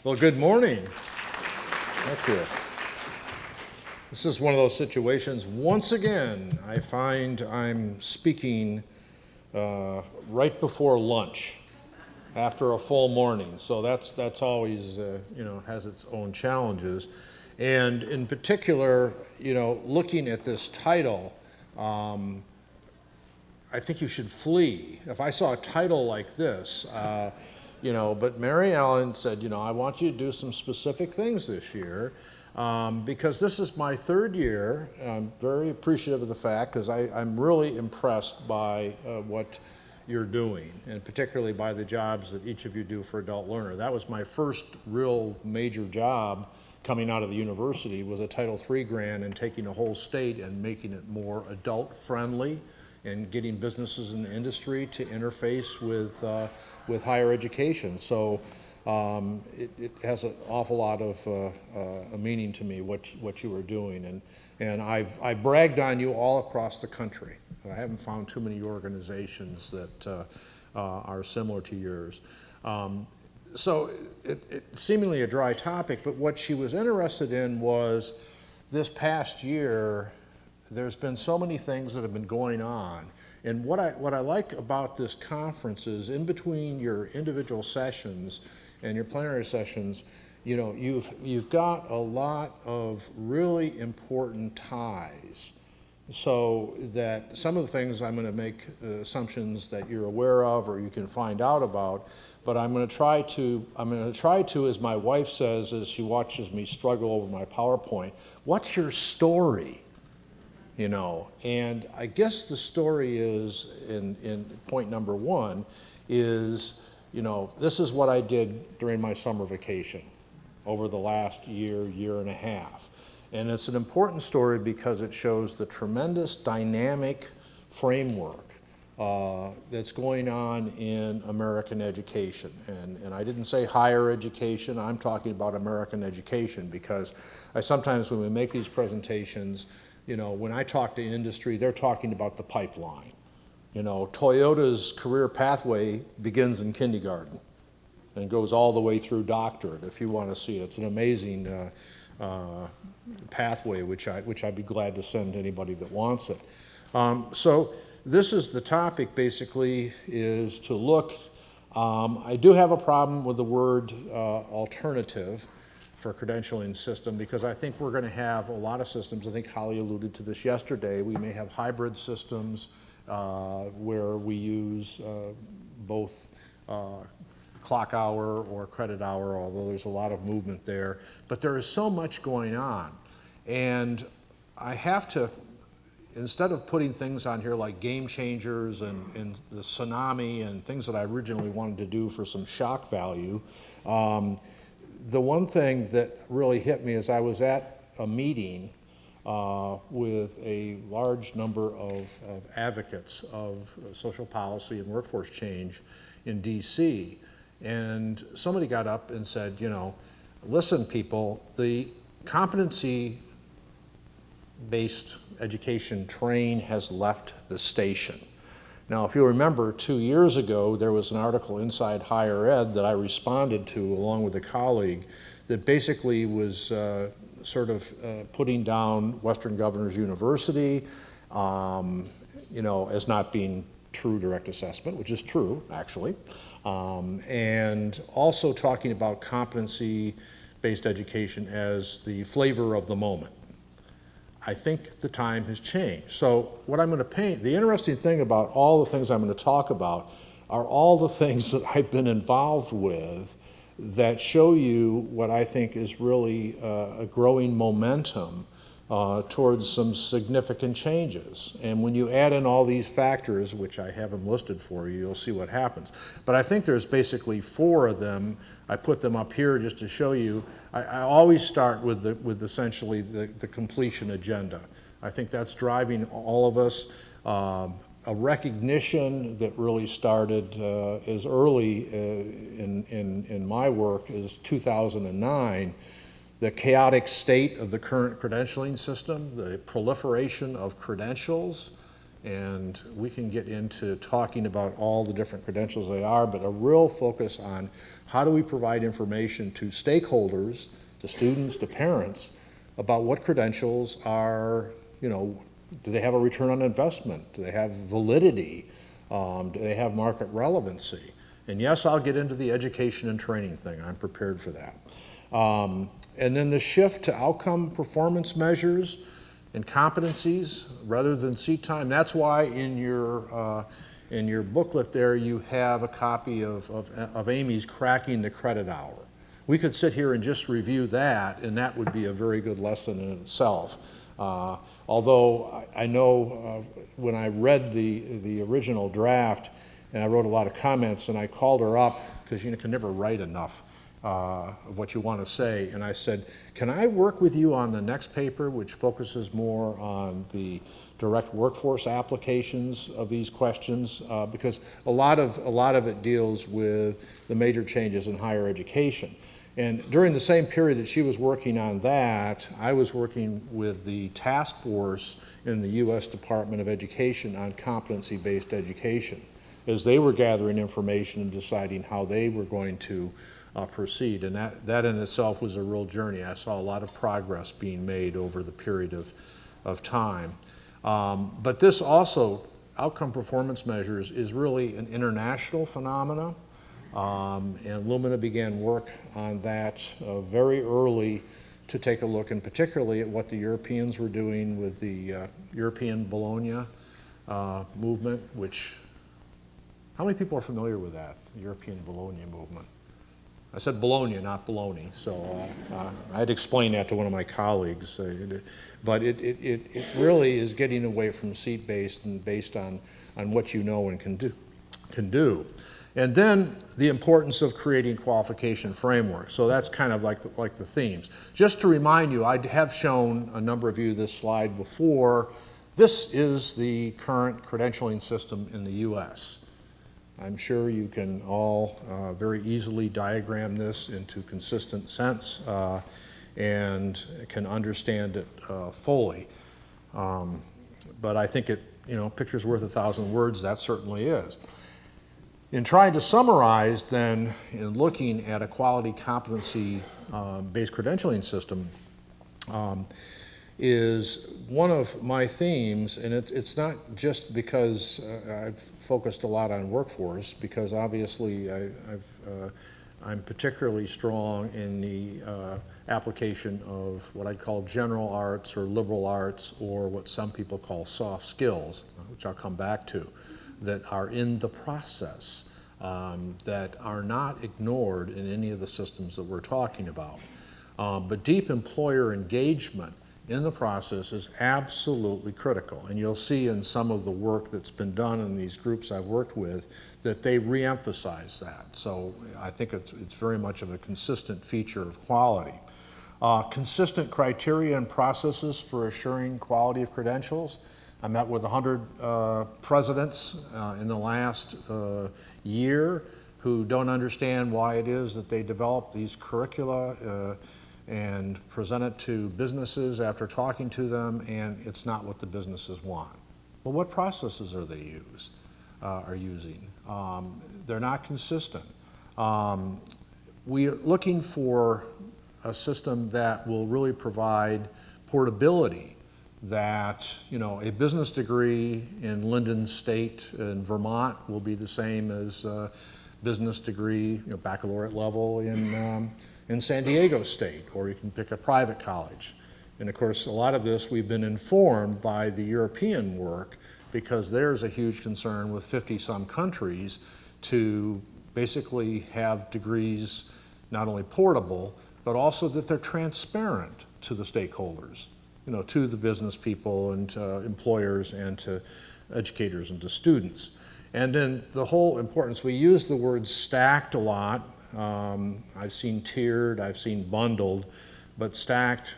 Well, good morning. Thank you. This is one of those situations, once again, I find I'm speaking right before lunch after a full morning. So that's always, has its own challenges. And in particular, looking at this title, I think you should flee. If I saw a title like this, but Mary Ellen said, I want you to do some specific things this year because this is my third year. I'm very appreciative of the fact because I'm really impressed by what you're doing, and particularly by the jobs that each of you do for Adult Learner. That was my first real major job coming out of the university, was a Title III grant and taking a whole state and making it more adult friendly and getting businesses in the industry to interface with higher education. So it has an awful lot of a meaning to me, what you were doing. And I've bragged on you all across the country. I haven't found too many organizations that are similar to yours. So it's seemingly a dry topic, but what she was interested in was this past year, there's been so many things that have been going on. And what I like about this conference is in between your individual sessions and your plenary sessions, you've got a lot of really important ties. So that some of the things I'm going to make assumptions that you're aware of or you can find out about, but I'm going to try to, as my wife says as she watches me struggle over my PowerPoint, what's your story? And I guess the story is, in point number one, is, this is what I did during my summer vacation over the last year and a half. And it's an important story because it shows the tremendous dynamic framework that's going on in American education. And I didn't say higher education, I'm talking about American education because I sometimes, when we make these presentations, when I talk to industry, they're talking about the pipeline. Toyota's career pathway begins in kindergarten and goes all the way through doctorate, if you want to see it. It's an amazing pathway, which I'd be glad to send anybody that wants it. So this is the topic, basically, is to look. I do have a problem with the word alternative for credentialing system because I think we're going to have a lot of systems. I think Holly alluded to this yesterday. We may have hybrid systems where we use both clock hour or credit hour, although there's a lot of movement there. But there is so much going on. And I have to, instead of putting things on here like game changers and the tsunami and things that I originally wanted to do for some shock value, the one thing that really hit me is I was at a meeting with a large number of advocates of social policy and workforce change in DC. And somebody got up and said, listen, people, the competency-based education train has left the station. Now, if you remember, 2 years ago, there was an article inside Higher Ed that I responded to along with a colleague that basically was putting down Western Governors University, as not being true direct assessment, which is true, actually, and also talking about competency-based education as the flavor of the moment. I think the time has changed. So what I'm going to paint, the interesting thing about all the things I'm going to talk about are all the things that I've been involved with that show you what I think is really a growing momentum towards some significant changes. And when you add in all these factors, which I have them listed for you, you'll see what happens. But I think there's basically 4 of them. I put them up here just to show you. I always start with essentially the completion agenda. I think that's driving all of us. A recognition that really started as early in my work as 2009, the chaotic state of the current credentialing system, the proliferation of credentials And we can get into talking about all the different credentials they are, but a real focus on how do we provide information to stakeholders, to students, to parents, about what credentials are, do they have a return on investment? Do they have validity? Do they have market relevancy? And yes, I'll get into the education and training thing. I'm prepared for that. And then the shift to outcome performance measures and competencies rather than seat time. That's why in your booklet there you have a copy of Amy's Cracking the Credit Hour. We could sit here and just review that, and that would be a very good lesson in itself. Although I know when I read the original draft, and I wrote a lot of comments, and I called her up, because you can never write enough of what you want to say, and I said, can I work with you on the next paper, which focuses more on the direct workforce applications of these questions, because a lot of it deals with the major changes in higher education. And during the same period that she was working on that, I was working with the task force in the U.S. Department of Education on competency-based education, as they were gathering information and deciding how they were going to proceed. And that in itself was a real journey. I saw a lot of progress being made over the period of time. But this also, outcome performance measures, is really an international phenomenon. And Lumina began work on that very early to take a look, and particularly at what the Europeans were doing with the European Bologna movement, which, how many people are familiar with that, the European Bologna movement? I said Bologna, not Bologna, so I had to explain that to one of my colleagues. But it really is getting away from seat-based and based on what you know and can do. And then the importance of creating qualification frameworks. So that's kind of like the themes. Just to remind you, I have shown a number of you this slide before. This is the current credentialing system in the US. I'm sure you can all very easily diagram this into consistent sense and can understand it fully. But I think picture's worth 1,000 words, that certainly is. In trying to summarize then, in looking at a quality competency based credentialing system, is one of my themes, and it's not just because I've focused a lot on workforce, because obviously I'm particularly strong in the application of what I'd call general arts or liberal arts, or what some people call soft skills, which I'll come back to, that are in the process, that are not ignored in any of the systems that we're talking about. But deep employer engagement in the process is absolutely critical. And you'll see in some of the work that's been done in these groups I've worked with that they re-emphasize that. So I think it's very much of a consistent feature of quality. Consistent criteria and processes for assuring quality of credentials. I met with 100 presidents in the last year who don't understand why it is that they develop these curricula and present it to businesses after talking to them, and it's not what the businesses want. Well, what processes are they using? They're not consistent. We are looking for a system that will really provide portability, that a business degree in Linden State in Vermont will be the same as a business degree, baccalaureate level in San Diego State, or you can pick a private college. And of course, a lot of this we've been informed by the European work, because there's a huge concern with 50-some countries to basically have degrees not only portable, but also that they're transparent to the stakeholders, to the business people and to employers and to educators and to students. And then the whole importance, we use the word stacked a lot. I've seen tiered, I've seen bundled, but stacked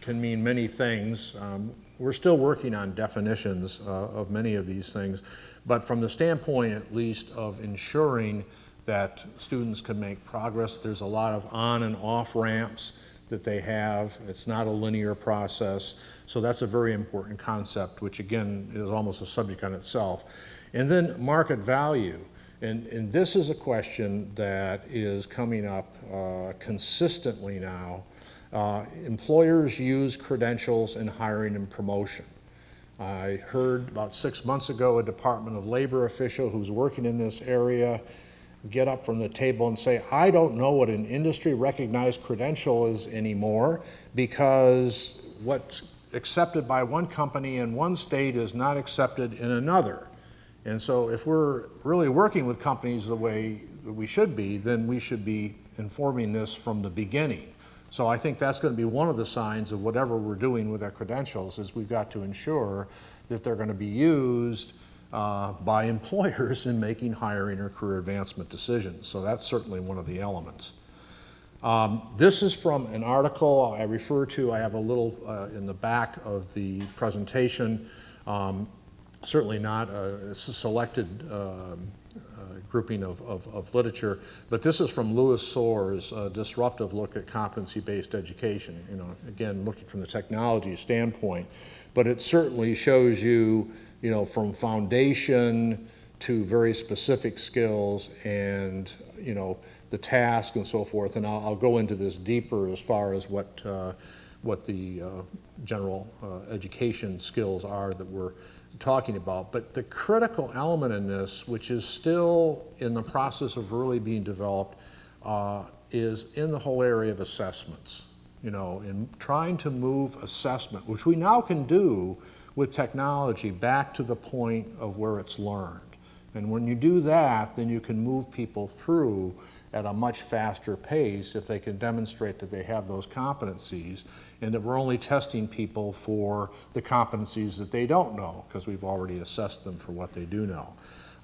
can mean many things. We're still working on definitions of many of these things, but from the standpoint at least of ensuring that students can make progress, there's a lot of on and off ramps that they have. It's not a linear process. So that's a very important concept, which again is almost a subject on itself. And then market value. And this is a question that is coming up consistently now. Employers use credentials in hiring and promotion. I heard about 6 months ago a Department of Labor official who's working in this area get up from the table and say, I don't know what an industry recognized credential is anymore, because what's accepted by one company in one state is not accepted in another. And so if we're really working with companies the way we should be, then we should be informing this from the beginning. So I think that's going to be one of the signs of whatever we're doing with our credentials, is we've got to ensure that they're going to be used by employers in making hiring or career advancement decisions. So that's certainly one of the elements. This is from an article I refer to. I have a little in the back of the presentation. Certainly not a selected grouping of literature, but this is from Louis Soar's Disruptive Look at Competency-Based Education. You know, again, looking from the technology standpoint, but it certainly shows you, you know, from foundation to very specific skills and, you know, the task and so forth. And I'll go into this deeper as far as what the general education skills are that we're talking about. But the critical element in this, which is still in the process of really being developed, is in the whole area of assessments. You know, in trying to move assessment, which we now can do with technology, back to the point of where it's learned. And when you do that, then you can move people through at a much faster pace if they can demonstrate that they have those competencies, and that we're only testing people for the competencies that they don't know, because we've already assessed them for what they do know.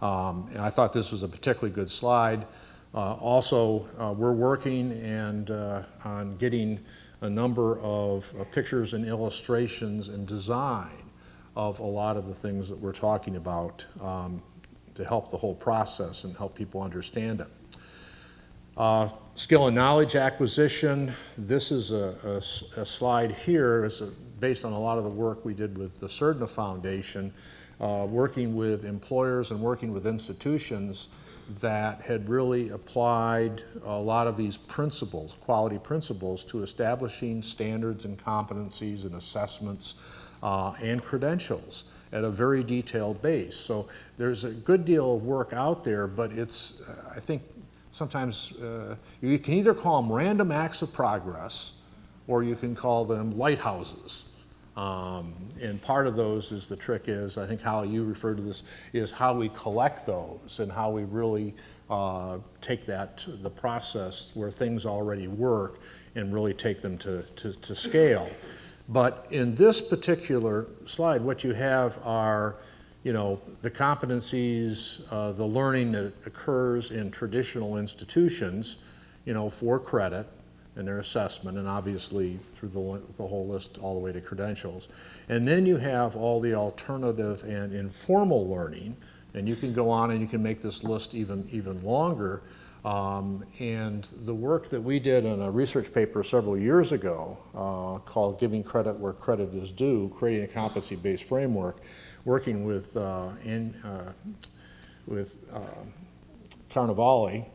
And I thought this was a particularly good slide. Also, we're working on getting a number of pictures and illustrations and design of a lot of the things that we're talking about to help the whole process and help people understand it. Skill and knowledge acquisition. This is a slide here. It's based on a lot of the work we did with the Cerdna Foundation, working with employers and working with institutions that had really applied a lot of these principles, quality principles, to establishing standards and competencies and assessments and credentials at a very detailed base. So there's a good deal of work out there, but it's, I think, sometimes you can either call them random acts of progress, or you can call them lighthouses. And part of those is the trick is, I think how you refer to this, is how we collect those and how we really take the process where things already work and really take them to scale. But in this particular slide, what you have are, you know, the competencies, the learning that occurs in traditional institutions, you know, for credit and their assessment, and obviously through the whole list all the way to credentials. And then you have all the alternative and informal learning, and you can go on and you can make this list even longer. And the work that we did in a research paper several years ago called Giving Credit Where Credit is Due, Creating a Competency-Based Framework, working with Carnevale,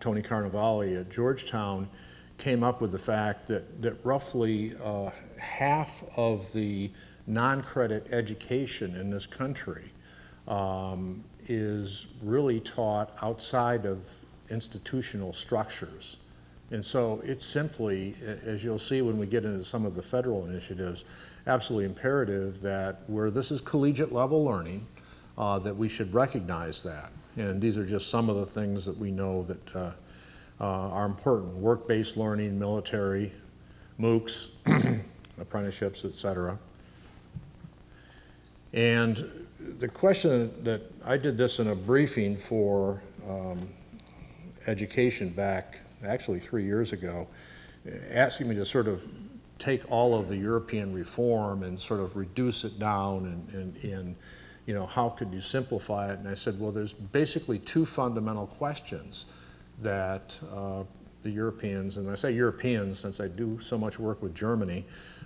Tony Carnevale at Georgetown, came up with the fact that roughly half of the non-credit education in this country is really taught outside of institutional structures. And so it's simply, as you'll see when we get into some of the federal initiatives, absolutely imperative that where this is collegiate level learning, that we should recognize that. And these are just some of the things that we know that are important. Work-based learning, military, MOOCs, apprenticeships, et cetera. And the question that I did this in a briefing for education back actually 3 years ago, asking me to sort of take all of the European reform and sort of reduce it down and you know, how could you simplify it? And I said, well, there's basically two fundamental questions that the Europeans, and I say Europeans since I do so much work with Germany.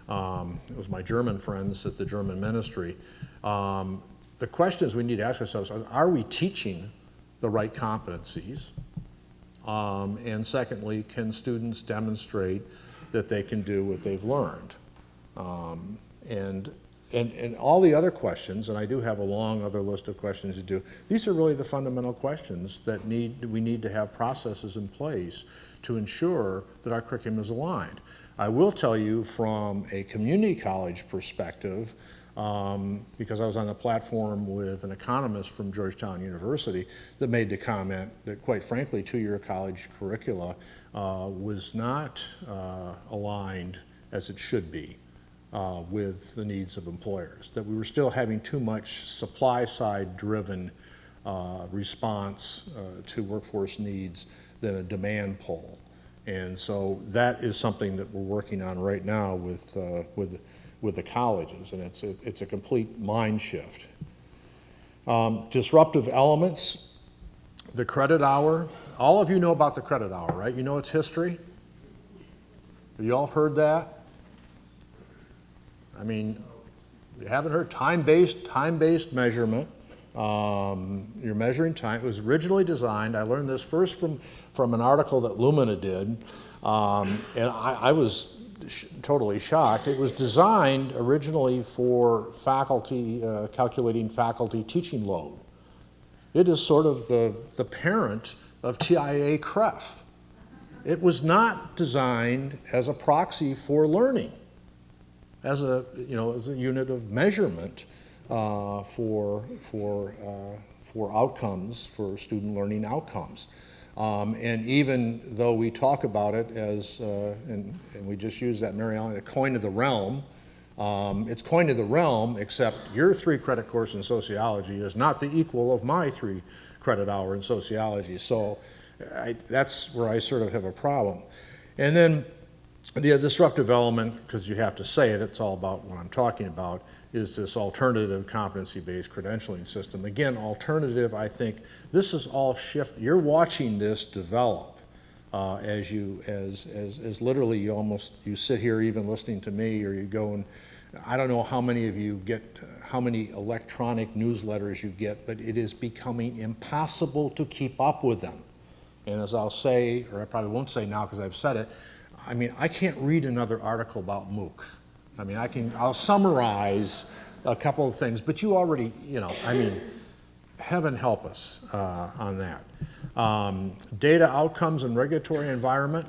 It was my German friends at the German ministry. The questions we need to ask ourselves are we teaching the right competencies? And secondly, can students demonstrate that they can do what they've learned? And all the other questions, and I do have a long other list of questions to do, these are really the fundamental questions that we need to have processes in place to ensure that our curriculum is aligned. I will tell you from a community college perspective, because I was on the platform with an economist from Georgetown University that made the comment that, quite frankly, two-year college curricula was not aligned as it should be with the needs of employers, that we were still having too much supply-side driven response to workforce needs than a demand pull. And so that is something that we're working on right now with the colleges, and it's a complete mind shift. Disruptive elements, the credit hour. All of you know about the credit hour, right? You know its history? Have you all heard that? I mean, you haven't heard time-based measurement. You're measuring time. It was originally designed, I learned this first from an article that Lumina did, and I was totally shocked. It was designed originally for faculty, calculating faculty teaching load. It is sort of the parent of TIA-CREF. It was not designed as a proxy for learning, as a unit of measurement for outcomes, for student learning outcomes. And even though we talk about it as, and we just use that Mary Ellen, the coin of the realm, it's coin of the realm, except your 3-credit course in sociology is not the equal of my 3-credit hour in sociology. So that's where I sort of have a problem. And then the disruptive element, because you have to say it, it's all about what I'm talking about, is this alternative competency-based credentialing system. Again, alternative, I think, this is all shift. You're watching this develop as literally you sit here even listening to me, or you go and, I don't know how many of you get, how many electronic newsletters you get, but it is becoming impossible to keep up with them. And as I'll say, or I probably won't say now because I've said it, I mean, I can't read another article about MOOC. I mean, I'll summarize a couple of things, but you already, I mean, heaven help us on that. Data outcomes and regulatory environment.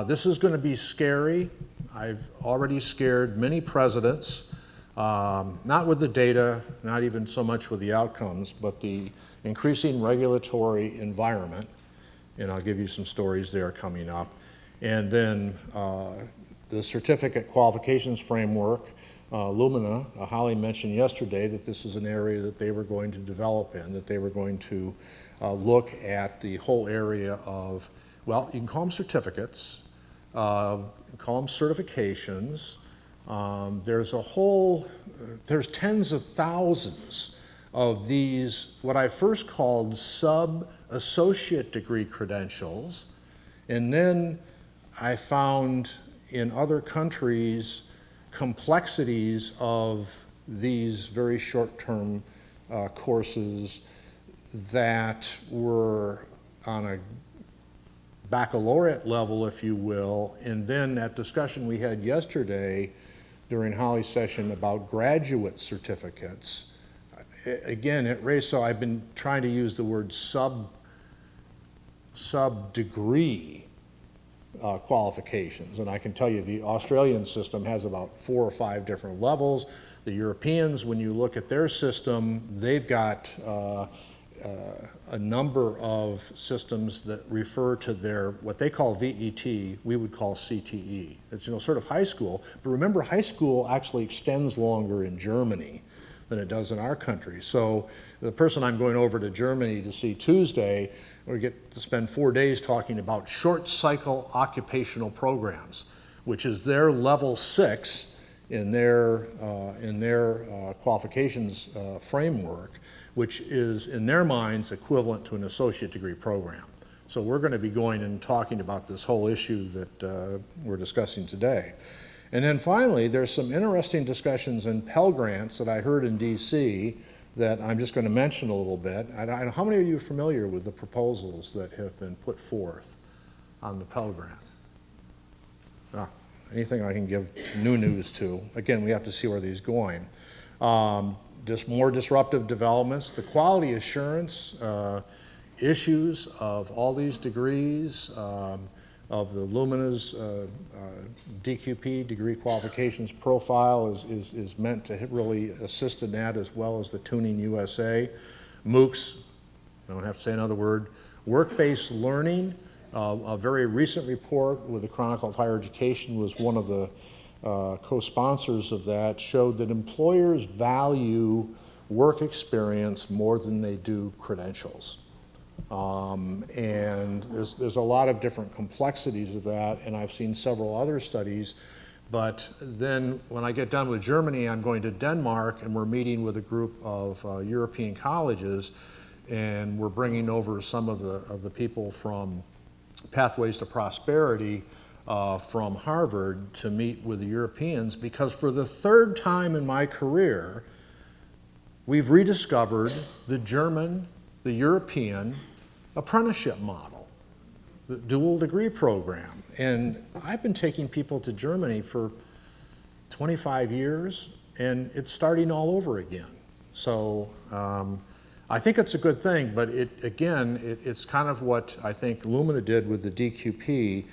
This is going to be scary. I've already scared many presidents, not with the data, not even so much with the outcomes, but the increasing regulatory environment. And I'll give you some stories there coming up. And then the certificate qualifications framework, Lumina, Holly mentioned yesterday that this is an area that they were going to develop in, that they were going to look at the whole area of, well, you can call them certificates, you can call them certifications. There's tens of thousands of these, what I first called sub-associate degree credentials, and then I found in other countries complexities of these very short-term courses that were on a baccalaureate level, if you will, and then that discussion we had yesterday during Holly's session about graduate certificates. Again, it raised, so I've been trying to use the word sub-degree qualifications, and I can tell you the Australian system has about 4 or 5 different levels. The Europeans, when you look at their system, they've got a number of systems that refer to their, what they call VET, we would call CTE. It's sort of high school, but remember high school actually extends longer in Germany than it does in our country. So the person I'm going over to Germany to see Tuesday, we get to spend 4 days talking about short cycle occupational programs, which is their level 6 in their qualifications framework, which is in their minds equivalent to an associate degree program. So we're going to be going and talking about this whole issue that we're discussing today. And then finally, there's some interesting discussions in Pell Grants that I heard in DC that I'm just going to mention a little bit. How many of you are familiar with the proposals that have been put forth on the Pell Grant? Anything I can give new news to. Again, we have to see where these are going. Just more disruptive developments, the quality assurance issues of all these degrees, of the Lumina's DQP, degree qualifications profile, is meant to really assist in that, as well as the Tuning USA. MOOCs, I don't have to say another word. Work-based learning, a very recent report with the Chronicle of Higher Education was one of the co-sponsors of that, showed that employers value work experience more than they do credentials. And there's a lot of different complexities of that, and I've seen several other studies. But then when I get done with Germany, I'm going to Denmark, and we're meeting with a group of European colleges, and we're bringing over some of the people from Pathways to Prosperity from Harvard to meet with the Europeans, because for the third time in my career, we've rediscovered the European apprenticeship model, the dual degree program. And I've been taking people to Germany for 25 years, and it's starting all over again. So I think it's a good thing, but it's kind of what I think Lumina did with the DQP.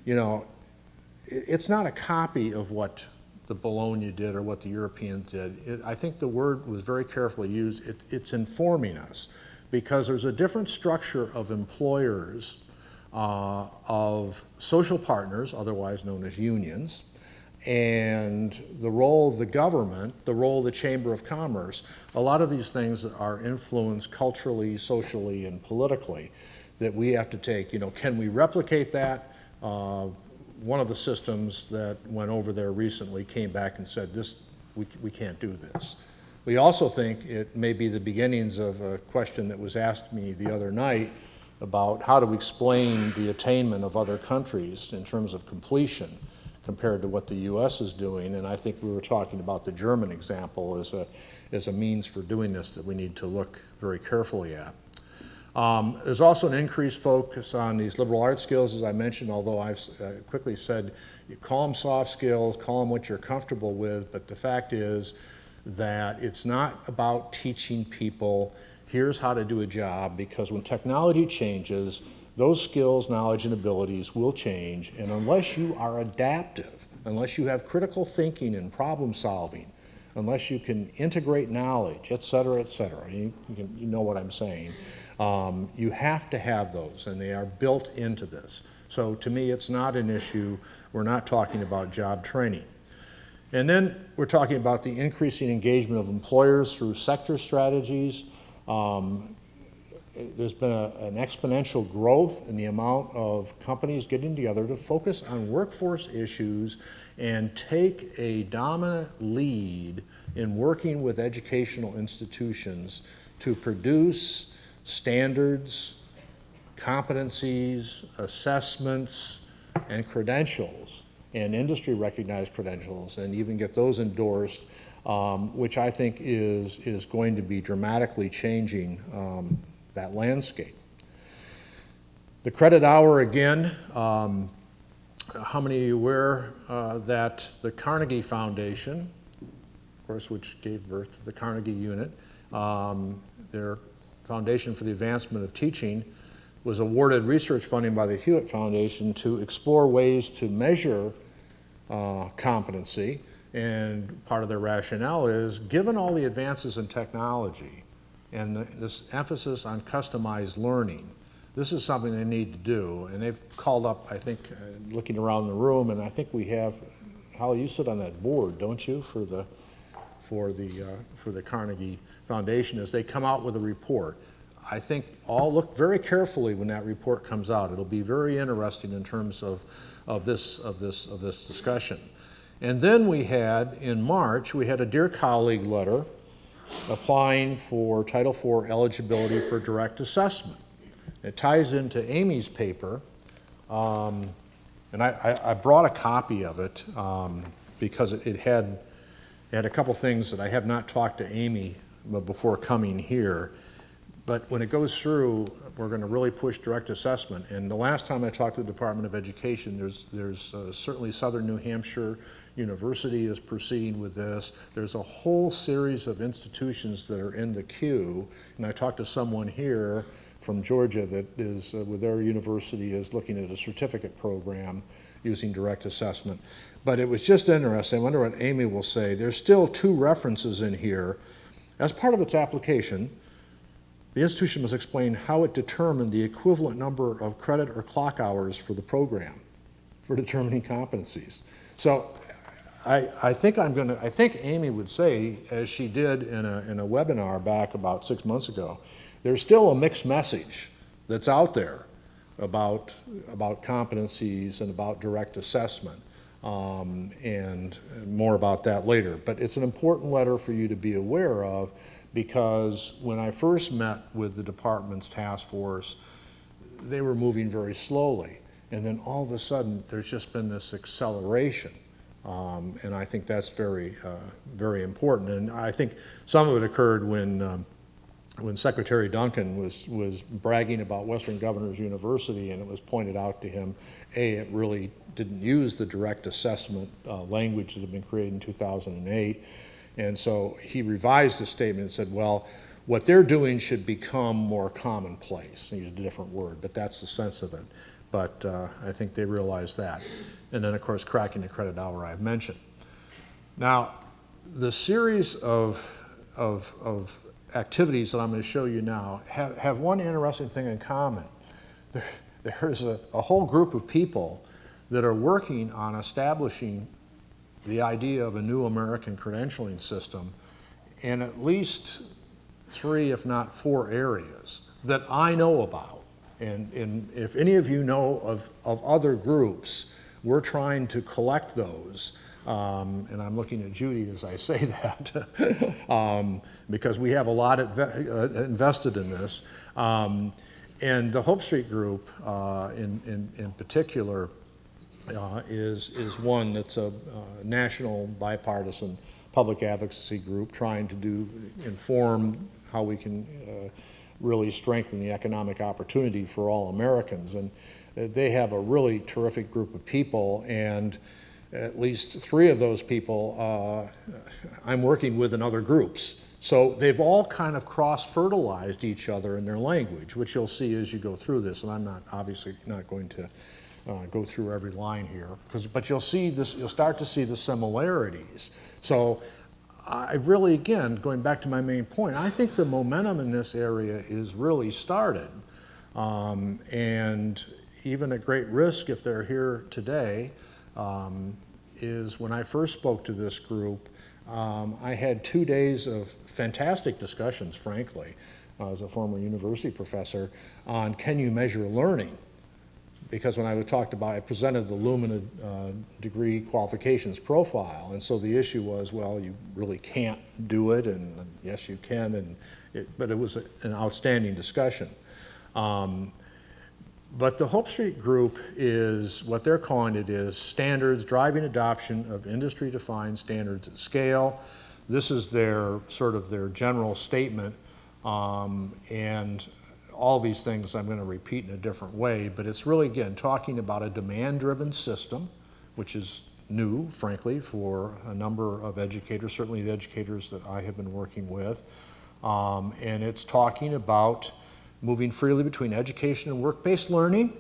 You know, it's not a copy of what the Bologna did or what the Europeans did. I think the word was very carefully used. It's informing us, because there's a different structure of employers, of social partners, otherwise known as unions, and the role of the government, the role of the Chamber of Commerce. A lot of these things are influenced culturally, socially, and politically that we have to take. You know, can we replicate that? One of the systems that went over there recently came back and said, we can't do this. We also think it may be the beginnings of a question that was asked me the other night about how to explain the attainment of other countries in terms of completion compared to what the U.S. is doing. And I think we were talking about the German example as a means for doing this that we need to look very carefully at. There's also an increased focus on these liberal arts skills, as I mentioned, although I've quickly said, you call them soft skills, call them what you're comfortable with, but the fact is that it's not about teaching people, here's how to do a job, because when technology changes, those skills, knowledge, and abilities will change, and unless you are adaptive, unless you have critical thinking and problem solving, unless you can integrate knowledge, et cetera, you know what I'm saying, you have to have those, and they are built into this. So to me, it's not an issue. We're not talking about job training. And then we're talking about the increasing engagement of employers through sector strategies. There's been an exponential growth in the amount of companies getting together to focus on workforce issues and take a dominant lead in working with educational institutions to produce standards, competencies, assessments, and credentials, and industry recognized credentials, and even get those endorsed, which I think is going to be dramatically changing that landscape. The credit hour, again, how many of you are aware that the Carnegie Foundation, of course, which gave birth to the Carnegie Unit, their Foundation for the Advancement of Teaching, was awarded research funding by the Hewitt Foundation to explore ways to measure competency. And part of their rationale is, given all the advances in technology and this emphasis on customized learning, this is something they need to do. And they've called up, I think, looking around the room, and I think we have, Holly, you sit on that board, don't you, for the Carnegie Foundation, as they come out with a report. I think all look very carefully when that report comes out. It'll be very interesting in terms of this discussion. And then we had, in March, we had a Dear Colleague letter applying for Title IV eligibility for direct assessment. It ties into Amy's paper, and I brought a copy of it because it had a couple things that I have not talked to Amy before coming here. But when it goes through, we're going to really push direct assessment. And the last time I talked to the Department of Education, there's certainly Southern New Hampshire University is proceeding with this. There's a whole series of institutions that are in the queue. And I talked to someone here from Georgia that is, with their university, is looking at a certificate program using direct assessment. But it was just interesting. I wonder what Amy will say. There's still 2 references in here. As part of its application, the institution must explain how it determined the equivalent number of credit or clock hours for the program for determining competencies. So I think Amy would say, as she did in a webinar back about 6 months ago, there's still a mixed message that's out there about competencies and about direct assessment, and more about that later. But it's an important letter for you to be aware of, because when I first met with the department's task force, they were moving very slowly. And then all of a sudden, there's just been this acceleration. And I think that's very, very important. And I think some of it occurred when Secretary Duncan was bragging about Western Governors University, and it was pointed out to him, it really didn't use the direct assessment language that had been created in 2008. And so he revised the statement and said, well, what they're doing should become more commonplace. He used a different word, but that's the sense of it. But I think they realized that. And then, of course, cracking the credit hour I've mentioned. Now, the series of activities that I'm going to show you now have one interesting thing in common. There's a whole group of people that are working on establishing the idea of a new American credentialing system in at least 3, if not 4 areas that I know about. And if any of you know of other groups, we're trying to collect those. And I'm looking at Judy as I say that, because we have a lot invested in this. And the Hope Street Group, in particular, is one that's a national bipartisan public advocacy group trying to inform how we can really strengthen the economic opportunity for all Americans. And they have a really terrific group of people, and at least 3 of those people I'm working with in other groups. So they've all kind of cross-fertilized each other in their language, which you'll see as you go through this. And I'm obviously not going to go through every line here, but you'll see this. You'll start to see the similarities. So I really, again, going back to my main point, I think the momentum in this area is really started, and even at great risk if they're here today, is when I first spoke to this group, I had 2 days of fantastic discussions, frankly, as a former university professor, on can you measure learning? Because when I presented the Lumina degree qualifications profile, and so the issue was, well, you really can't do it, and yes, you can, but it was an outstanding discussion. But the Hope Street Group is, what they're calling it is standards, driving adoption of industry-defined standards at scale. This is their general statement, and all these things I'm going to repeat in a different way, but it's really, again, talking about a demand-driven system, which is new, frankly, for a number of educators, certainly the educators that I have been working with. And it's talking about moving freely between education and work-based learning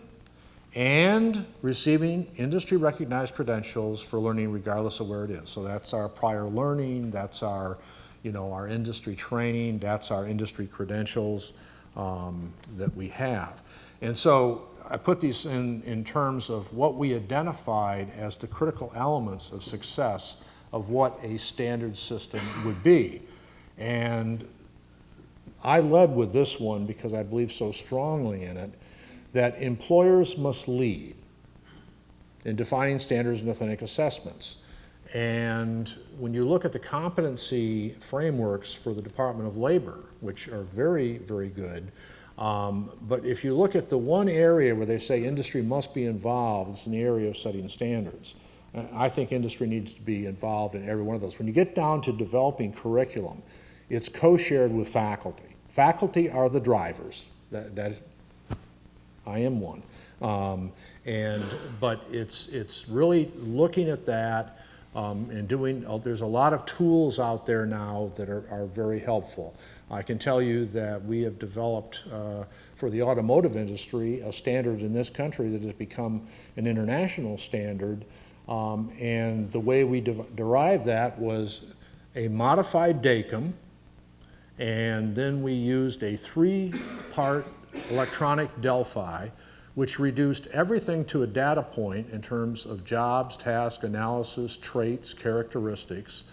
and receiving industry-recognized credentials for learning regardless of where it is. So that's our prior learning, that's our industry training, that's our industry credentials that we have. And so I put these in terms of what we identified as the critical elements of success of what a standard system would be. And I led with this one because I believe so strongly in it, that employers must lead in defining standards and authentic assessments. And when you look at the competency frameworks for the Department of Labor, which are very, very good, But if you look at the one area where they say industry must be involved, it's in the area of setting standards. I think industry needs to be involved in every one of those. When you get down to developing curriculum, it's co-shared with faculty. Faculty are the drivers. I am one. But it's really looking at that and doing, there's a lot of tools out there now that are very helpful. I can tell you that we have developed for the automotive industry a standard in this country that has become an international standard. And the way we derived that was a modified DACM, and then we used a 3-part electronic Delphi, which reduced everything to a data point in terms of jobs, task, analysis, traits, characteristics.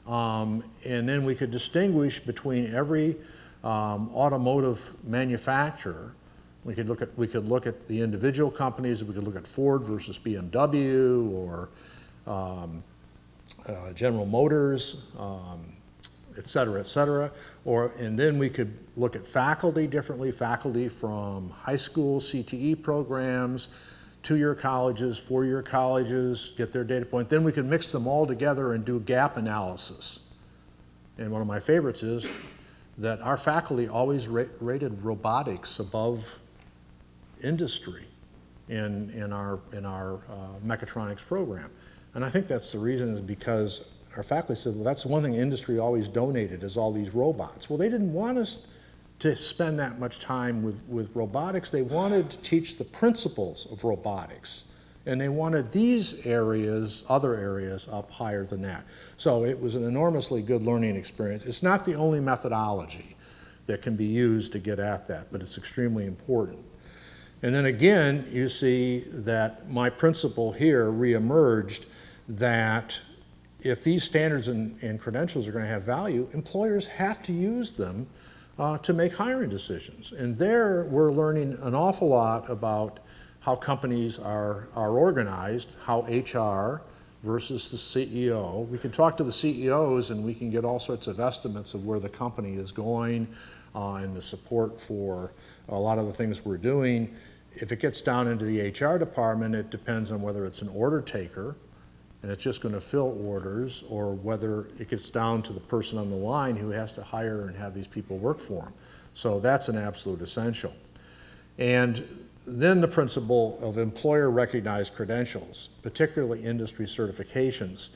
And then we could distinguish between every automotive manufacturer. We could look at the individual companies. We could look at Ford versus BMW or General Motors, et cetera, et cetera. And then we could look at faculty differently, faculty from high school CTE programs, 2-year colleges, 4-year colleges, get their data point. Then we could mix them all together and do gap analysis. And one of my favorites is that our faculty always rated robotics above industry in our mechatronics program. And I think that's the reason, is because our faculty said, well, that's one thing industry always donated, is all these robots. Well, they didn't want us to spend that much time with robotics. They wanted to teach the principles of robotics. And they wanted these areas, other areas, up higher than that. So it was an enormously good learning experience. It's not the only methodology that can be used to get at that, but it's extremely important. And then again, you see that my principle here reemerged, that if these standards and credentials are going to have value, employers have to use them to make hiring decisions. And there we're learning an awful lot about how companies are organized, how HR versus the CEO. We can talk to the CEOs and we can get all sorts of estimates of where the company is going and the support for a lot of the things we're doing. If it gets down into the HR department, it depends on whether it's an order taker and it's just going to fill orders, or whether it gets down to the person on the line who has to hire and have these people work for them. So that's an absolute essential. And then the principle of employer-recognized credentials, particularly industry certifications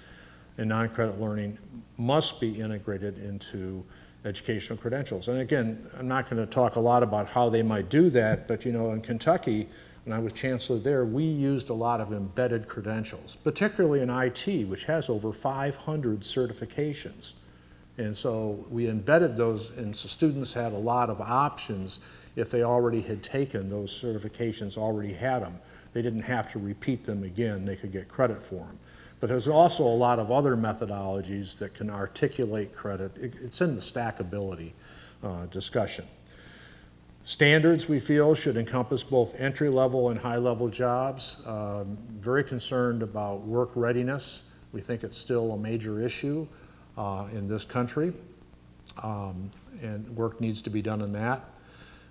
and non-credit learning, must be integrated into educational credentials. And again, I'm not going to talk a lot about how they might do that, but you know, in Kentucky, when I was chancellor there, we used a lot of embedded credentials, particularly in IT, which has over 500 certifications. And so we embedded those, and so students had a lot of options. If they already had taken those certifications, already had them, they didn't have to repeat them again. They could get credit for them. But there's also a lot of other methodologies that can articulate credit. It's in the stackability discussion. Standards, we feel, should encompass both entry-level and high-level jobs. Very concerned about work readiness. We think it's still a major issue in this country, and work needs to be done in that.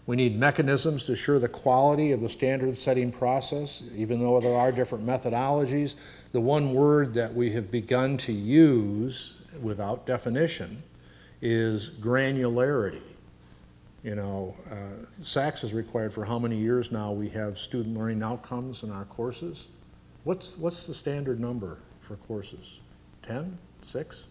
We need mechanisms to assure the quality of the standard setting process, even though there are different methodologies. The one word that we have begun to use without definition is granularity. You know, SACS is required for how many years now we have student learning outcomes in our courses? What's the standard number for courses? 10? 6?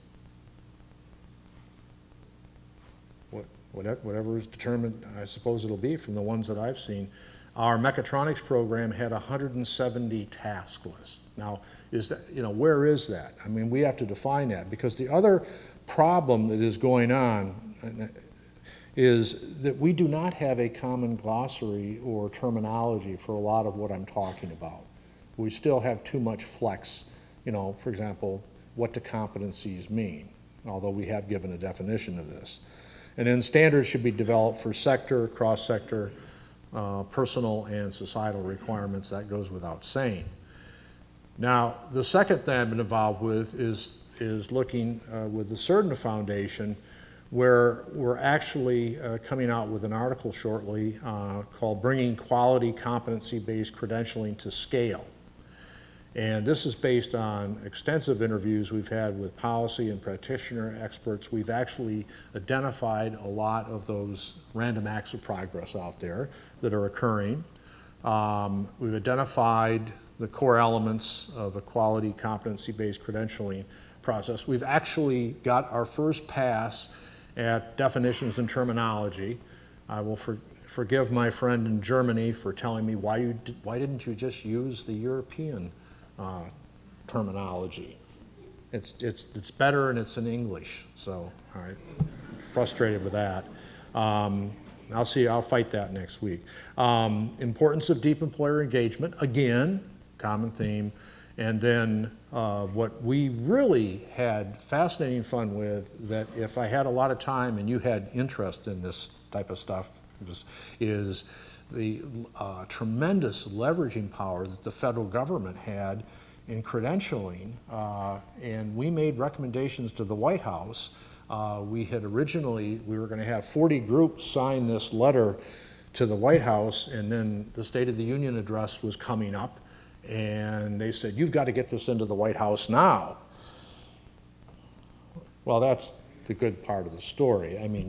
Whatever is determined, I suppose it'll be from the ones that I've seen. Our mechatronics program had 170 task lists. Now, is that, you know, where is that? I mean, we have to define that, because the other problem that is going on is that we do not have a common glossary or terminology for a lot of what I'm talking about. We still have too much flex. You know, for example, what do competencies mean? Although we have given a definition of this. And then standards should be developed for sector, cross-sector, personal and societal requirements. That goes without saying. Now, the second thing I've been involved with is looking with the Cerna Foundation. where we're actually coming out with an article shortly called Bringing Quality Competency-Based Credentialing to Scale. And this is based on extensive interviews we've had with policy and practitioner experts. We've actually identified a lot of those random acts of progress out there that are occurring. We've identified the core elements of a quality competency-based credentialing process. We've actually got our first pass at definitions and terminology. I will forgive my friend in Germany for telling me why didn't you just use the European terminology. It's better and it's in English, so I'm frustrated with that. I'll fight that next week. Importance of deep employer engagement, again, common theme. And then what we really had fascinating fun with, that if I had a lot of time and you had interest in this type of stuff, is the tremendous leveraging power that the federal government had in credentialing. And we made recommendations to the White House. We were going to have 40 groups sign this letter to the White House, and then the State of the Union address was coming up, and they said, you've got to get this into the White House now. Well, that's the good part of the story. I mean,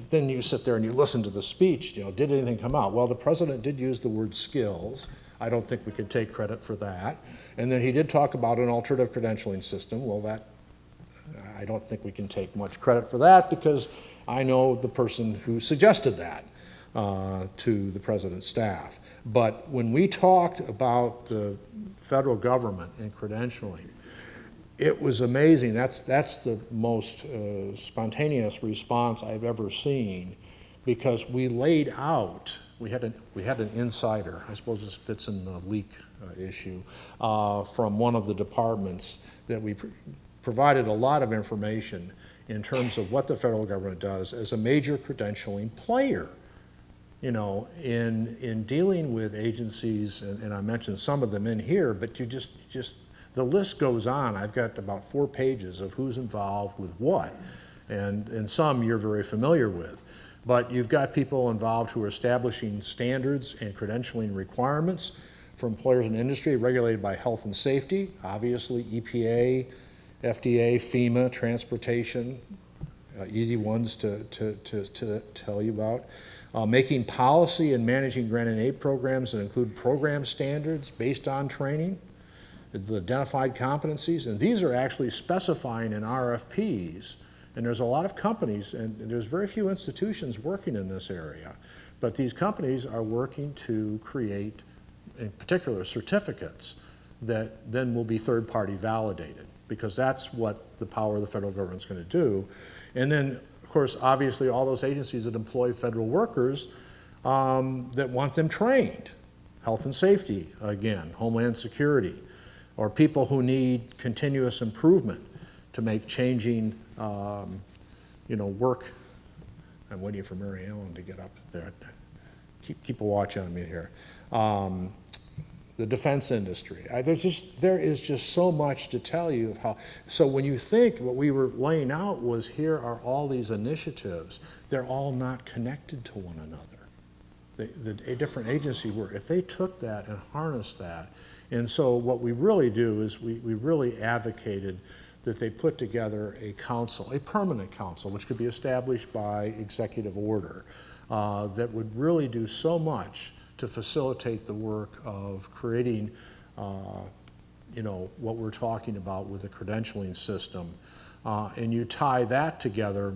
then you sit there and you listen to the speech, did anything come out? Well, the president did use the word skills. I don't think we could take credit for that. And then he did talk about an alternative credentialing system. Well, I don't think we can take much credit for that, because I know the person who suggested that to the president's staff. But when we talked about the federal government and credentialing, it was amazing. That's the most spontaneous response I've ever seen, because we laid out, we had an insider, I suppose this fits in the leak issue, from one of the departments, that we provided a lot of information in terms of what the federal government does as a major credentialing player. In dealing with agencies, and I mentioned some of them in here, but you just the list goes on. I've got about 4 pages of who's involved with what, and some you're very familiar with. But you've got people involved who are establishing standards and credentialing requirements for employers in industry regulated by health and safety, obviously EPA, FDA, FEMA, transportation, easy ones to tell you about. Making policy and managing grant and aid programs that include program standards based on training, the identified competencies, and these are actually specifying in RFPs. And there's a lot of companies, and there's very few institutions working in this area, but these companies are working to create, in particular, certificates that then will be third-party validated, because that's what the power of the federal government is going to do. And then, of course, obviously, all those agencies that employ federal workers that want them trained, health and safety, again, Homeland Security, or people who need continuous improvement to make changing work. I'm waiting for Mary Ellen to get up there. Keep a watch on me here. The defense industry. There is just so much to tell you of how. So when you think what we were laying out was, here are all these initiatives, they're all not connected to one another. The different agency work, if they took that and harnessed that. And so what we really do is we really advocated that they put together a council, a permanent council, which could be established by executive order, that would really do so much to facilitate the work of creating, what we're talking about with the credentialing system. And you tie that together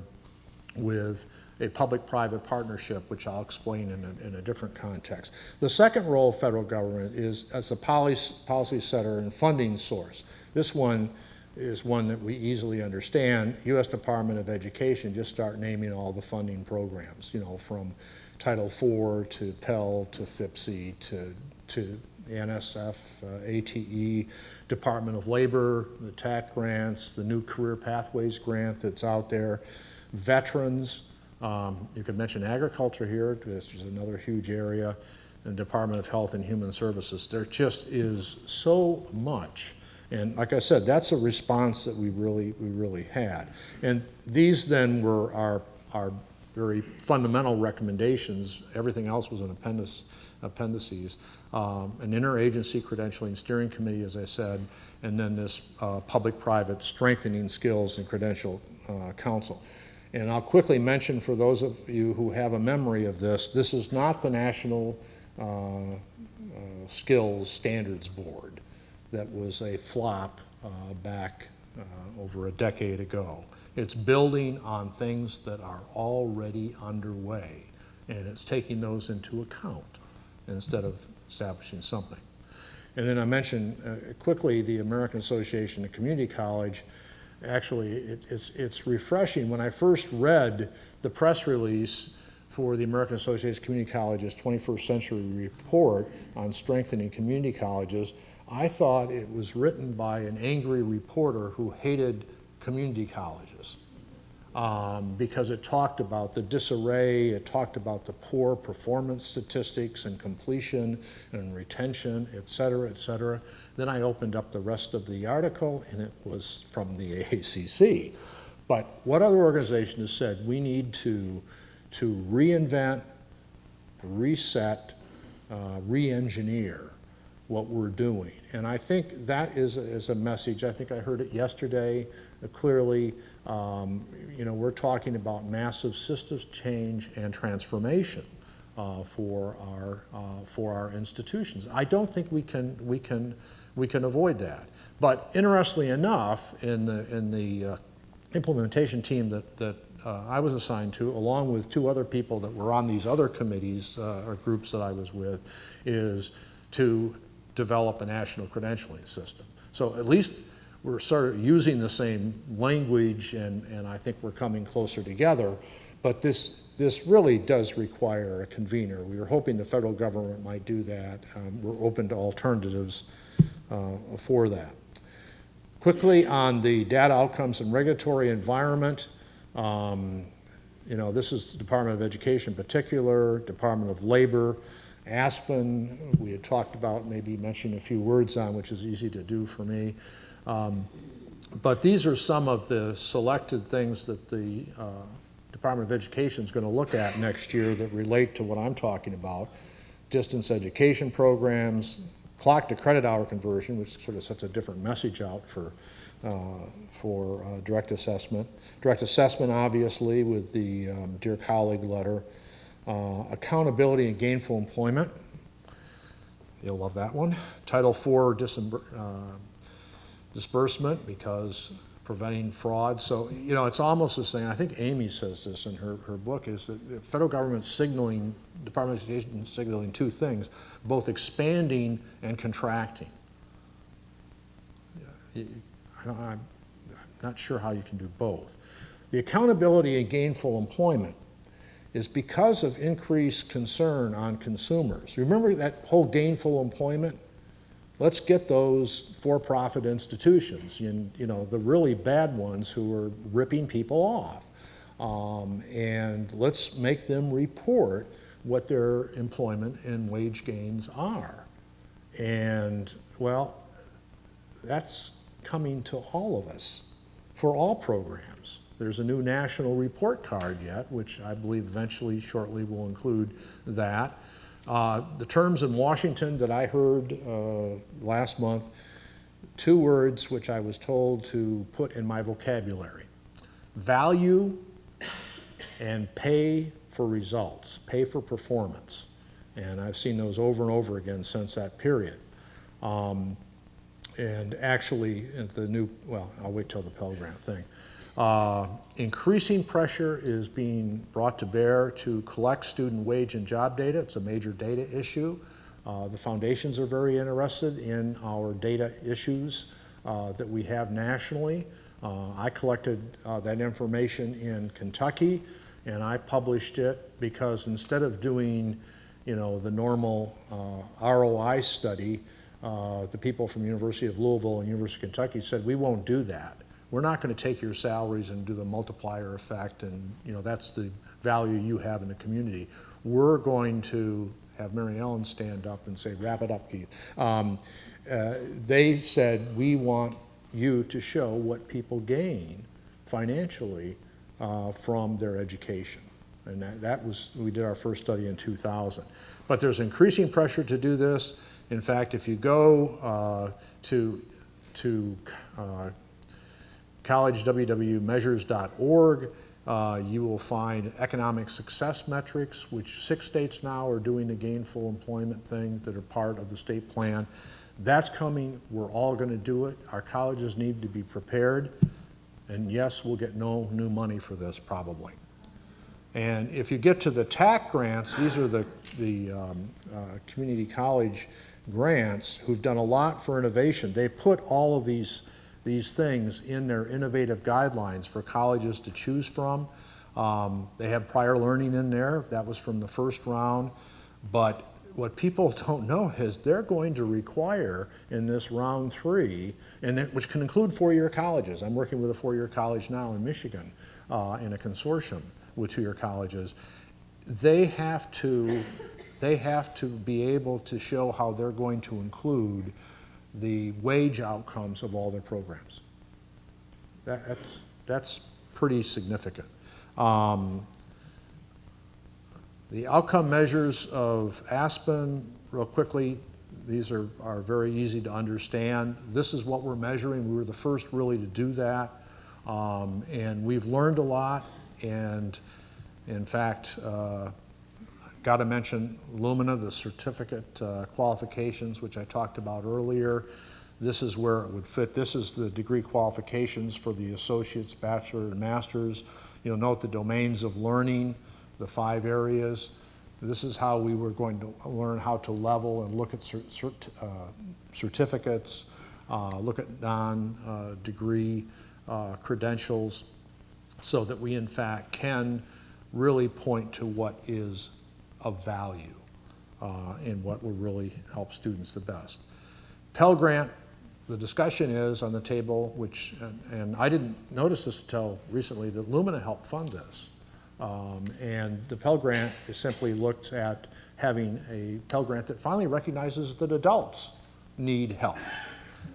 with a public-private partnership, which I'll explain in a different context. The second role of federal government is as a policy setter and funding source. This one is one that we easily understand. U.S. Department of Education, just start naming all the funding programs, from Title IV to Pell to FIPSI to NSF, ATE, Department of Labor, the TAC grants, the new Career Pathways grant that's out there, veterans. You could mention agriculture here, which is another huge area, and Department of Health and Human Services. There just is so much. And like I said, that's a response that we really had. And these then were our very fundamental recommendations. Everything else was an appendices. An interagency credentialing steering committee, as I said, and then this public-private strengthening skills and credential council. And I'll quickly mention for those of you who have a memory of this is not the National Skills Standards Board that was a flop back over a decade ago. It's building on things that are already underway, and it's taking those into account instead of establishing something. And then I mentioned quickly the American Association of Community College. Actually, it's refreshing. When I first read the press release for the American Association of Community Colleges 21st Century Report on Strengthening Community Colleges, I thought it was written by an angry reporter who hated community colleges because it talked about the disarray, it talked about the poor performance statistics and completion and retention, et cetera, et cetera. Then I opened up the rest of the article, and it was from the AACC. But what other organization has said? We need to reinvent, reset, re-engineer what we're doing. And I think that is a message. I think I heard it yesterday clearly. You know, we're talking about massive systems change and transformation for our institutions. I don't think we can avoid that. But interestingly enough, in the implementation team that I was assigned to, along with two other people that were on these other committees or groups that I was with, is to develop a national credentialing system. So at least we're sort of using the same language, and I think we're coming closer together. But this really does require a convener. We were hoping the federal government might do that. We're open to alternatives for that. Quickly on the data outcomes and regulatory environment, you know, this is the Department of Education in particular, Department of Labor, Aspen, we had talked about, maybe mentioning a few words on, which is easy to do for me. But these are some of the selected things that the Department of Education is going to look at next year that relate to what I'm talking about. Distance education programs, clock to credit hour conversion, which sort of sets a different message out for direct assessment. Direct assessment, obviously, with the Dear Colleague letter. Accountability and gainful employment. You'll love that one. Title IV disbursement, because preventing fraud. So, you know, it's almost the same. I think Amy says this in her book, is that the federal government's signaling, Department of Education is signaling two things, both expanding and contracting. I'm not sure how you can do both. The accountability and gainful employment is because of increased concern on consumers. Remember that whole gainful employment? Let's get those for-profit institutions, you know, the really bad ones who are ripping people off. And let's make them report what their employment and wage gains are. And, well, that's coming to all of us for all programs. There's a new national report card yet, which I believe eventually, shortly, will include that. The terms in Washington that I heard last month, two words which I was told to put in my vocabulary: value and pay for results, pay for performance. And I've seen those over and over again since that period. And actually, the new, well, I'll wait till the Pell Grant thing. Increasing pressure is being brought to bear to collect student wage and job data. It's a major data issue. The foundations are very interested in our data issues that we have nationally. I collected that information in Kentucky, and I published it because instead of doing, you know, the normal ROI study, the people from University of Louisville and University of Kentucky said, we won't do that. We're not going to take your salaries and do the multiplier effect, and, you know, that's the value you have in the community. We're going to have Mary Ellen stand up and say, wrap it up, Keith. They said, we want you to show what people gain financially from their education. And that was, we did our first study in 2000. But there's increasing pressure to do this. In fact, if you go to collegewwmeasures.org, you will find economic success metrics, which 6 states now are doing the gainful employment thing that are part of the state plan. That's coming. We're all going to do it. Our colleges need to be prepared. And yes, we'll get no new money for this probably. And if you get to the TAC grants, these are the community college grants who've done a lot for innovation. They put all of these things in their innovative guidelines for colleges to choose from. They have prior learning in there. That was from the first round. But what people don't know is they're going to require in this round 3, which can include 4-year colleges. I'm working with a 4-year college now in Michigan in a consortium with 2-year colleges. They have to be able to show how they're going to include the wage outcomes of all their programs. That's pretty significant. The outcome measures of Aspen, real quickly, these are very easy to understand. This is what we're measuring. We were the first really to do that. And we've learned a lot. And in fact, got to mention Lumina, the certificate qualifications, which I talked about earlier. This is where it would fit. This is the degree qualifications for the associates, bachelor, and masters. You'll note the domains of learning, the 5 areas. This is how we were going to learn how to level and look at certificates, look at non-degree credentials, so that we in fact can really point to what is of value and what will really help students the best. Pell Grant, the discussion is on the table, which, and I didn't notice this until recently, that Lumina helped fund this. And the Pell Grant is simply looks at having a Pell Grant that finally recognizes that adults need help.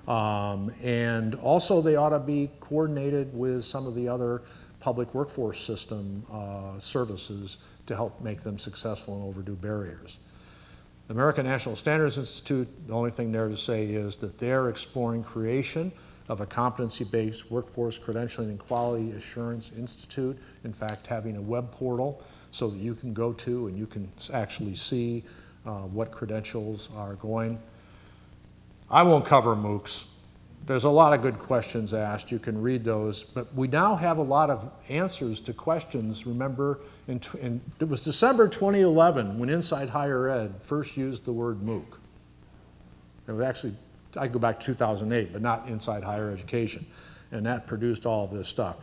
And also they ought to be coordinated with some of the other public workforce system services to help make them successful and overdo barriers. The American National Standards Institute, the only thing there to say is that they're exploring creation of a competency-based workforce credentialing and quality assurance institute. In fact, having a web portal so that you can go to and you can actually see what credentials are going. I won't cover MOOCs. There's a lot of good questions asked. You can read those, but we now have a lot of answers to questions. Remember, it was December 2011 when Inside Higher Ed first used the word MOOC. It was actually, I go back to 2008, but not Inside Higher Education. And that produced all of this stuff.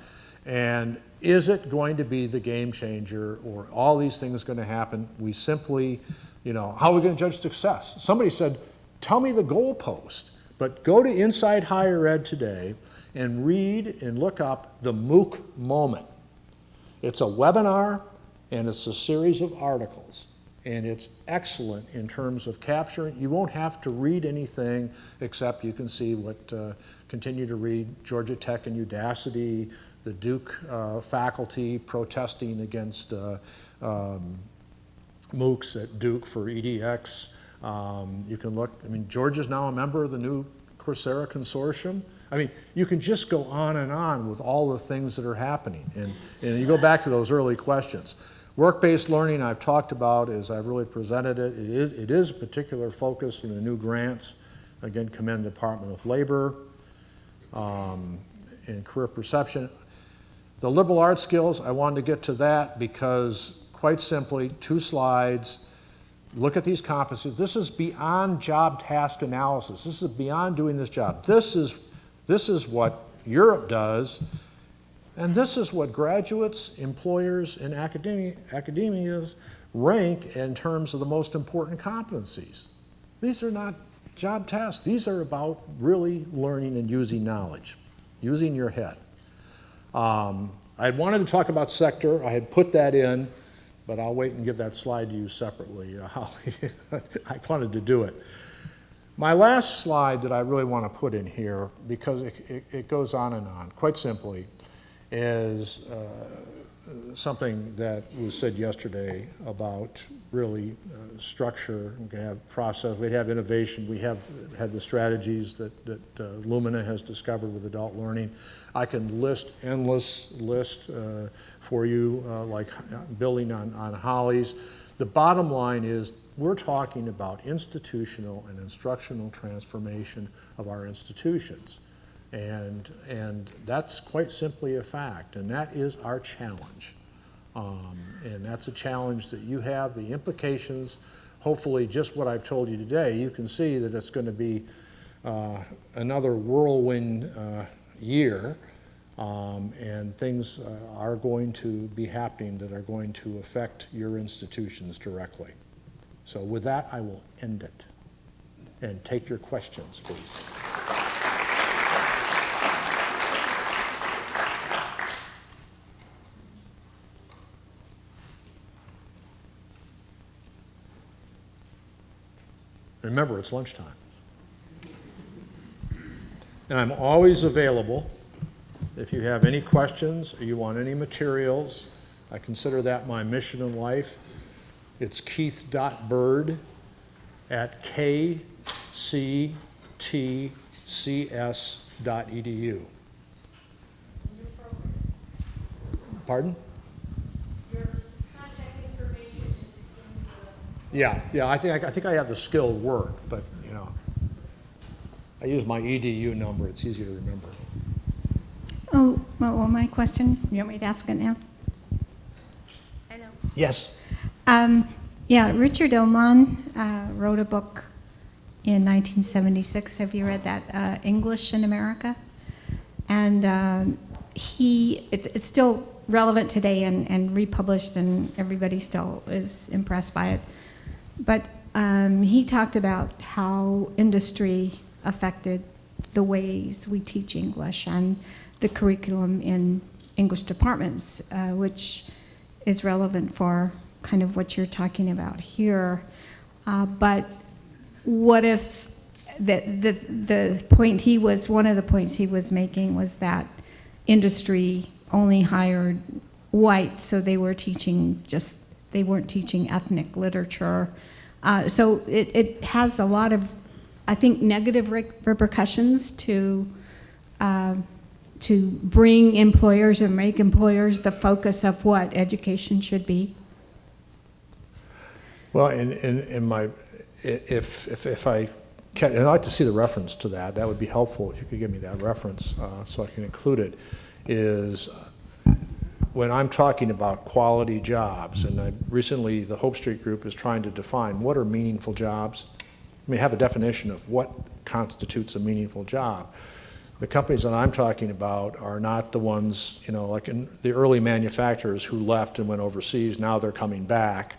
And is it going to be the game changer, or all these things going to happen? We simply, how are we going to judge success? Somebody said, tell me the goalpost. But go to Inside Higher Ed today and read and look up the MOOC moment. It's a webinar and it's a series of articles. And it's excellent in terms of capturing. You won't have to read anything except you can see what, continue to read Georgia Tech and Udacity, the Duke faculty protesting against MOOCs at Duke for EDX. You can look, Georgia's now a member of the new Coursera consortium. You can just go on with all the things that are happening. And you go back to those early questions. Work-based learning I've talked about as I've really presented it. It is a particular focus in the new grants. Again, commend the Department of Labor and career perception. The liberal arts skills, I wanted to get to that because quite simply, 2 slides. Look at these competencies. This is beyond job task analysis. This is beyond doing this job. This is what Europe does, and this is what graduates, employers, and academias rank in terms of the most important competencies. These are not job tasks. These are about really learning and using knowledge, using your head. I had wanted to talk about sector. I had put that in, but I'll wait and give that slide to you separately. I wanted to do it. My last slide that I really want to put in here, because it goes on and on, quite simply, is something that was said yesterday about really structure. We can have process, we have innovation, we have had the strategies that Lumina has discovered with adult learning. I can list endless list for you, like building on Holly's. The bottom line is we're talking about institutional and instructional transformation of our institutions. And that's quite simply a fact, and that is our challenge. And that's a challenge that you have. The implications, hopefully just what I've told you today, you can see that it's going to be another whirlwind year, and things are going to be happening that are going to affect your institutions directly. So with that, I will end it and take your questions, please. Remember, it's lunchtime. And I'm always available if you have any questions or you want any materials. I consider that my mission in life. It's keith.bird@kctcs.edu. Pardon? Your contact information is in the... Yeah, I think I have the skilled work, but you know, I use my EDU number. It's easy to remember. Oh, well, my question, you want me to ask it now? Hello. Yes. Yeah, Richard Oman wrote a book in 1976. Have you read that? English in America? And it's still relevant today and republished, and everybody still is impressed by it. But he talked about how industry affected the ways we teach English and the curriculum in English departments, which is relevant for kind of what you're talking about here. But what if the point one of the points he was making was that industry only hired white, so they weren't teaching ethnic literature. So it has a lot of, I think, negative repercussions to bring employers and make employers the focus of what education should be. Well, if I can, and I'd like to see the reference to that. That would be helpful if you could give me that reference so I can include it. Is when I'm talking about quality jobs, and recently the Hope Street Group is trying to define what are meaningful jobs. I mean, have a definition of what constitutes a meaningful job. The companies that I'm talking about are not the ones, you know, like in the early manufacturers who left and went overseas. Now they're coming back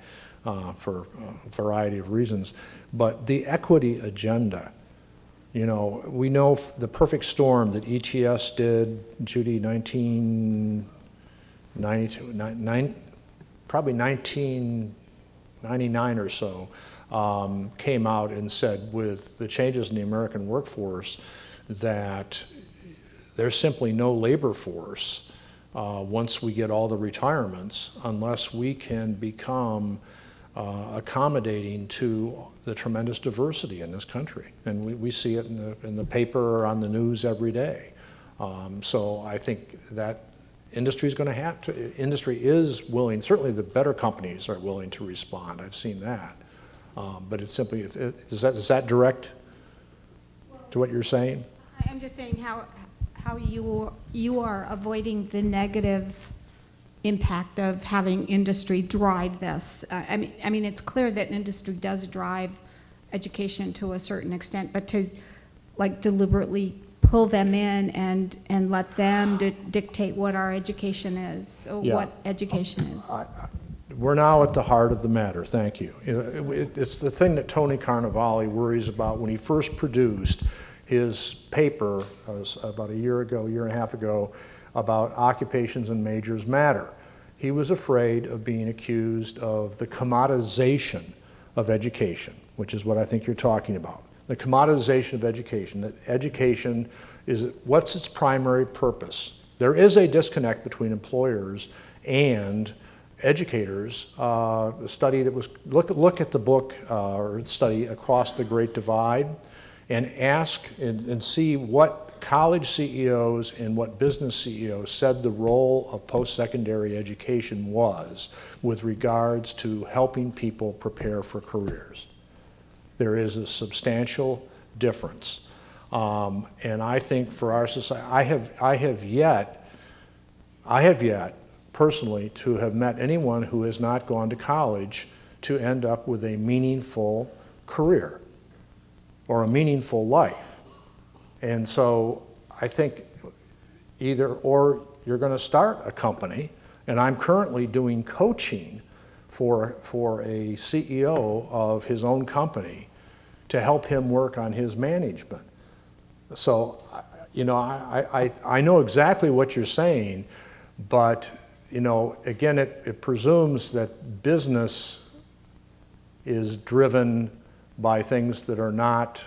for a variety of reasons. But the equity agenda, you know, we know the perfect storm that ETS did, Judy, 1992, probably 1999 or so, came out and said with the changes in the American workforce that there's simply no labor force once we get all the retirements unless we can become accommodating to the tremendous diversity in this country. And we see it in the paper or on the news every day. So I think that industry is going to have to, industry is willing, certainly the better companies are willing to respond. I've seen that. But it's simply, is that direct to what you're saying? I'm just saying how you are avoiding the negative impact of having industry drive this. I mean, it's clear that industry does drive education to a certain extent, but to like deliberately pull them in and let them dictate what our education is, or Yeah. what education is. We're now at the heart of the matter. Thank you. It's the thing that Tony Carnevale worries about when he first produced his paper about a year and a half ago about occupations and majors matter. He was afraid of being accused of the commodization of education, which is what I think you're talking about. the commoditization of education, that education is, what's its primary purpose? There is a disconnect between employers and educators. A study that was, look at the book or study Across the Great Divide and ask and see what college CEOs and what business CEOs said the role of post-secondary education was with regards to helping people prepare for careers. There is a substantial difference. And I think for our society, I have yet personally to have met anyone who has not gone to college to end up with a meaningful career or a meaningful life. And so I think either or you're going to start a company, and I'm currently doing coaching for a CEO of his own company to help him work on his management. So, you know, I know exactly what you're saying, but, you know, again, it presumes that business is driven by things that are not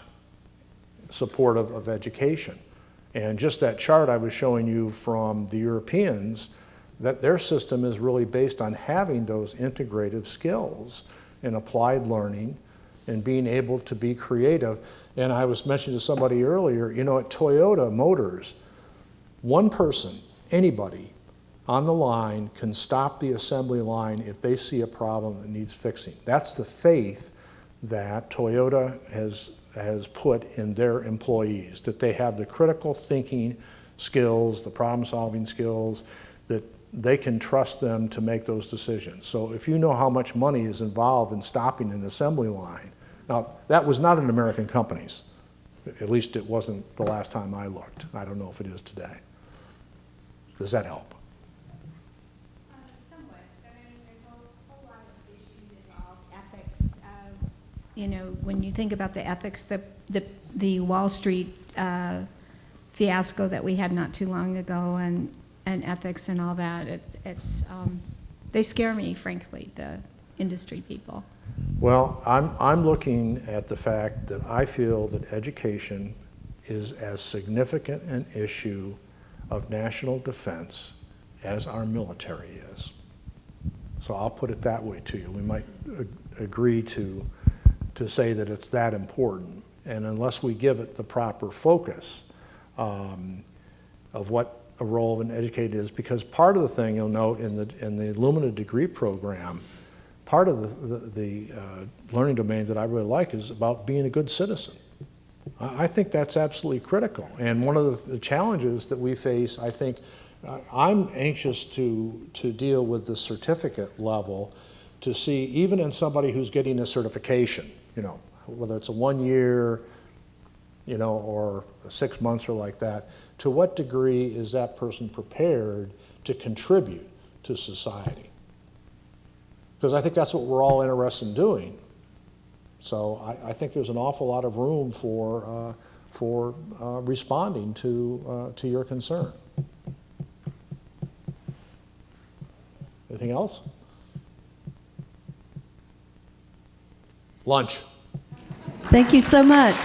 supportive of education. And just that chart I was showing you from the Europeans, that their system is really based on having those integrative skills and applied learning and being able to be creative. And I was mentioning to somebody earlier, you know, at Toyota Motors, one person, anybody on the line can stop the assembly line if they see a problem that needs fixing. That's the faith that Toyota has put in their employees, that they have the critical thinking skills, the problem-solving skills, that they can trust them to make those decisions. So if you know how much money is involved in stopping an assembly line, now that was not in American companies. At least it wasn't the last time I looked. I don't know if it is today. Does that help? Somewhat. I mean, there's a whole lot of issues involved, ethics. You know, when you think about the ethics, the Wall Street fiasco that we had not too long ago, and ethics and all that, they scare me, frankly, the industry people. Well, I'm looking at the fact that I feel that education is as significant an issue of national defense as our military is. So I'll put it that way to you. We might agree to say that it's that important. And unless we give it the proper focus of what a role of an educator is, because part of the thing you'll note in the Illumina degree program, part of the learning domain that I really like is about being a good citizen. I think that's absolutely critical. And one of the challenges that we face, I think, I'm anxious to deal with the certificate level to see, even in somebody who's getting a certification, you know, whether it's a 1 year, you know, or 6 months or like that, to what degree is that person prepared to contribute to society? Because I think that's what we're all interested in doing. So I think there's an awful lot of room for responding to your concern. Anything else? Lunch. Thank you so much.